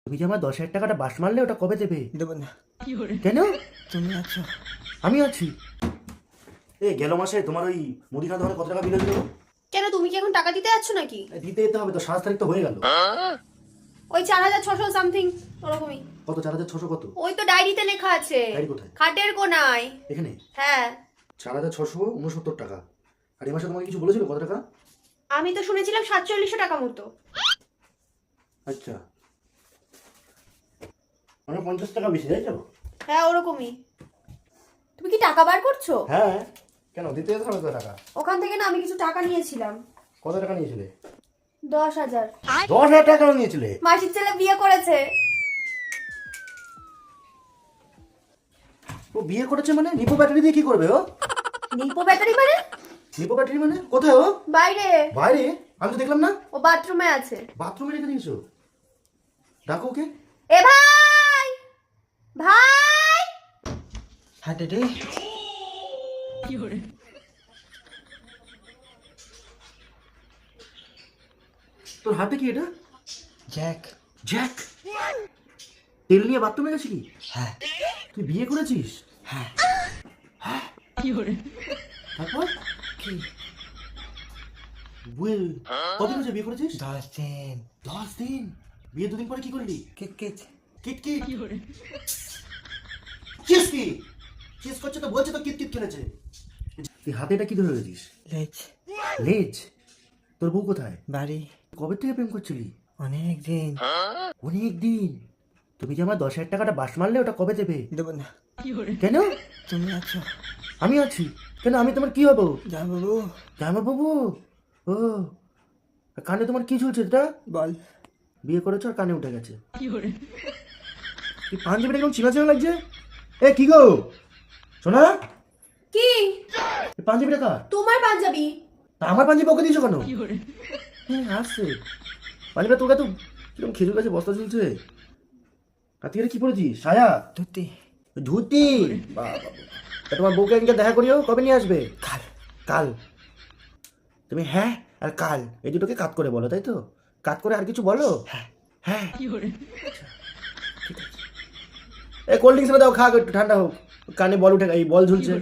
তুমি যে আমার 10,000 টাকাটা বাস মারলে ওটা কবে দেবে? দেবো না। কেন? তুমি আছো। আমি আছি। গেল মাসে তোমার ওই মুদিখানা দোকানে কত টাকা বিল হয়েছিল? কেন, তুমি কি এখন টাকা দিতে যাচ্ছ নাকি? দিতে যেতে হবে তো, 7 তারিখ তো হয়ে গেল। ওই 4,600 সামথিং ওরকমই। কত? 4,600 কত? ওই তো ডায়েরিতে লেখা আছে। ডায়েরি কোথায়? খাটের কোনায়। এখানে হ্যাঁ। 4,669 টাকা। আর এই মাসে তোমাকে কিছু বলেছিল কত টাকা? আমি তো শুনেছিলাম 4700 টাকা মতো। আচ্ছা, মানে 50 টাকা বেশি, তাই তো? হ্যাঁ ওরকমই। তুমি কি টাকা বার করছো? হ্যাঁ, কেন দিতে যেতে হবে তো টাকা? ওখান থেকে না আমি কিছু টাকা নিয়েছিলাম। কত টাকা নিয়েছিলে? 10,000। 10,000 টাকা নিয়েছিলে? মাসির ছেলে বিয়ে করেছে। ও বিয়ে করেছে মানে? নিপো ব্যাটারি দিয়ে কি করবে ও? নিপো ব্যাটারি মানে? নিপো ব্যাটারি মানে কোথায় ও? বাইরে। বাইরে? আমি তো দেখলাম না। ও বাথরুমে আছে। বাথরুমে রেখে দিয়েছো? ডাকো ওকে। এ ভাই, ভাই। হাতে রে। তোর হাতে কি এটা? জ্যাক। জ্যাক? তেল নিয়ে বাথরুমে গেছিলি? হ্যাঁ। তুই বিয়ে করেছিস? হ্যাঁ। তারপর কি? বুয়ে কতদিন হয়েছে বিয়ে করেছিস? 10 দিন। 10 দিন? বিয়ে 2 দিন পরে কি করলি? কিট কিট। কিট কিট? চিস কি? চিস করছে তো বলছে তো কিট কিট খেলেছে। তুই হাতে এটা কি ধরে রেখেছিস? লেজ। লেজ? তোর বউ কোথায়? বাড়ি। কবে থেকে প্রেম করছিলি? অনেক দিন। অনেক দিন। তুমি যে আমার 10,000 টাকাটা বাস মারলে ওটা কবে দেবে? দেবো না। কেন? তুমি আছো। আমি আছি। কেন, আমি তোমার কি হবো? যা বাবু। জামা বাবু? ও, কানে তোমার কি ঝুলছে এটা? বল। বিয়ে করেছো আর কানে উঠে গেছে। তুই পাঞ্জাবিটা এরকম চিনা চিনা লাগছে। এ কি গো শোনা, কি? এই পাঞ্জাবিটা কার? তোমার পাঞ্জাবি। তা আমার পাঞ্জাবি ওকে দিয়েছো কেন? আসছে পাঞ্জাবিটা তোর কাছে কিরকম খেজুর গাছে বস্তা ঝুলছে। আর তুই এটা কি পড়েছিস? সায়া? ধুতি। ধুতি? বাহ বাহ বাহ। তা তোমার বউকে একদিন দেখা করিও, কবে নিয়ে আসবে? কাল। কাল? তুমি হ্যাঁ আর কাল এই দুটোকে কাত করে বলো, তাই তো? কাত করে আর কিছু বলো? হ্যাঁ। হ্যাঁ। এই কোল্ড ড্রিঙ্কস দাও, খা একটু ঠান্ডা হোক। কানে বল উঠে, এই বল ঝুলছে।